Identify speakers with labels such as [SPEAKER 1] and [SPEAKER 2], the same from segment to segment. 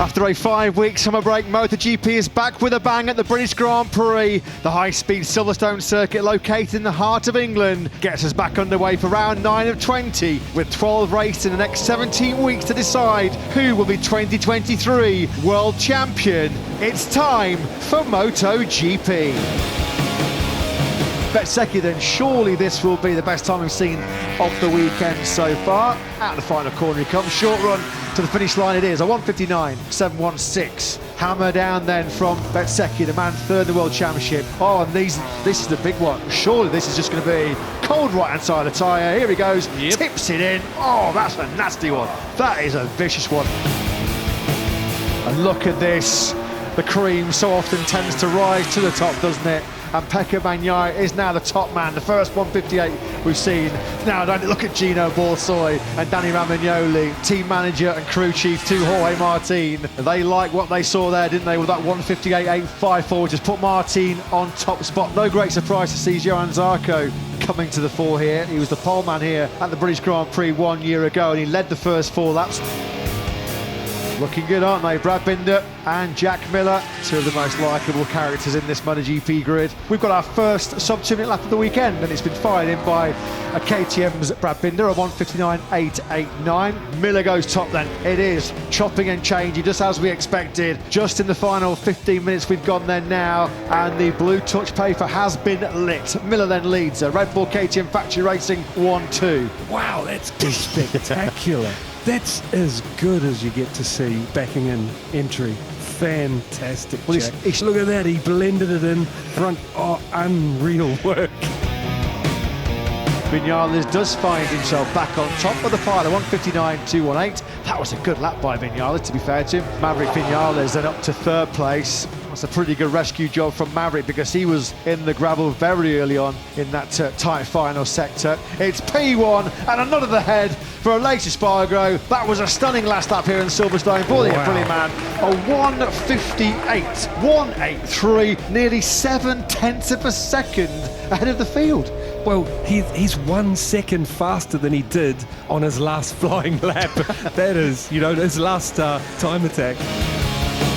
[SPEAKER 1] After a 5-week summer break, MotoGP is back with a bang at the British Grand Prix. The high-speed Silverstone circuit, located in the heart of England, gets us back underway for round 9 of 20, with 12 races in the next 17 weeks to decide who will be 2023 World Champion. It's time for MotoGP. Bezzecchi then, surely this will be the best time we've seen of the weekend so far. Out the final corner he comes, short run to the finish line it is, a 1:59.716. Hammer down then from Bezzecchi, the man third in the World Championship. Oh, and this is the big one. Surely this is just going to be cold right-hand side of the tyre. Here he goes, tips it in. Oh, that's a nasty one. That is a vicious one. And look at this. The cream so often tends to rise to the top, doesn't it? And Pecco Bagnaia is now the top man, the first 158 we've seen. Now don't look at Gino Borsoi and Danny Ramagnoli, team manager and crew chief to Jorge Martin. They like what they saw there, didn't they, with that 158.854, just put Martin on top spot. No great surprise to see Johann Zarco coming to the fore here. He was the pole man here at the British Grand Prix 1 year ago, and he led the first 4 laps. Looking good, aren't they? Brad Binder and Jack Miller, two of the most likeable characters in this MotoGP grid. We've got our first sub-2-minute lap of the weekend, and it's been fired in by a KTM's Brad Binder, a 1:59.889. Miller goes top then. It is chopping and changing, just as we expected. Just in the final 15 minutes we've gone there now, and the blue touch paper has been lit. Miller then leads. Red Bull KTM Factory Racing 1-2.
[SPEAKER 2] Wow, that's spectacular. That's as good as you get to see backing in entry. Fantastic,
[SPEAKER 1] Well,
[SPEAKER 2] Jack. Look at that, he blended it in front. Oh, unreal work.
[SPEAKER 1] Vinales does find himself back on top of the pile, a 1:59.218. That was a good lap by Vinales, to be fair to him. Maverick Vinales then up to third place. That's a pretty good rescue job from Maverick, because he was in the gravel very early on in that tight final sector. It's P1 and another the head for Aleix Espargaro. That was a stunning last lap here in Silverstone for the Aprilia man. A 1:58.183, nearly 7/10 of a second ahead of the field.
[SPEAKER 2] Well, he's 1 second faster than he did on his last flying lap. That is, his last time attack.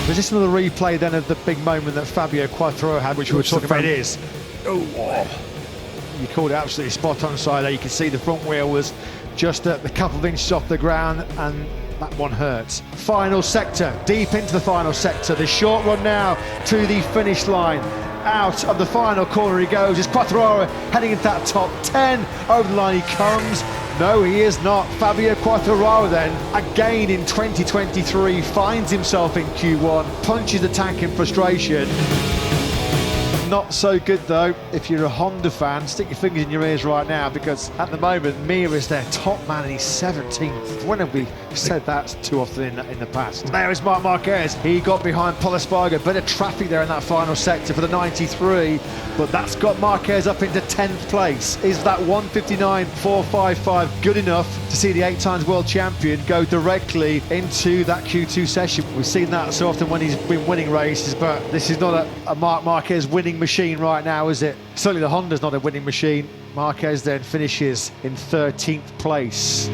[SPEAKER 1] There's just another replay then of the big moment that Fabio Quartararo had, which we were talking about. It is. Oh, you called it absolutely spot on side there. You can see the front wheel was just a couple of inches off the ground, and that one hurts. Final sector, deep into the final sector. The short run now to the finish line. Out of the final corner he goes. It's Quartararo heading into that top 10. Over the line he comes. No, he is not. Fabio Quartararo then, again in 2023, finds himself in Q1, punches the tank in frustration. Not so good though if you're a Honda fan. Stick your fingers in your ears right now, because at the moment Mir is their top man and he's 17th. When have we said that too often in the past? There is Marc Marquez. He got behind Pol Espargaro. Bit of traffic there in that final sector for the 93, but that's got Marquez up into 10th place. Is that 1:59.455 good enough to see the 8 times world champion go directly into that Q2 session? We've seen that so often when he's been winning races, but this is not a Marc Marquez winning machine right now, is it? Certainly the Honda's not a winning machine. Marquez then finishes in 13th place.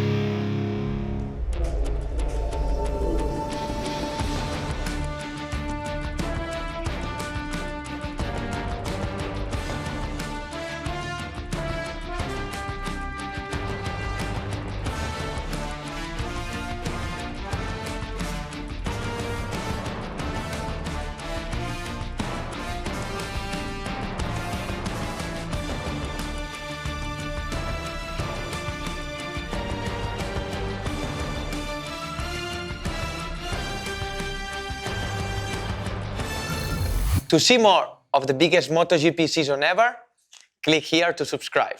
[SPEAKER 3] To see more of the biggest MotoGP season ever, click here to subscribe.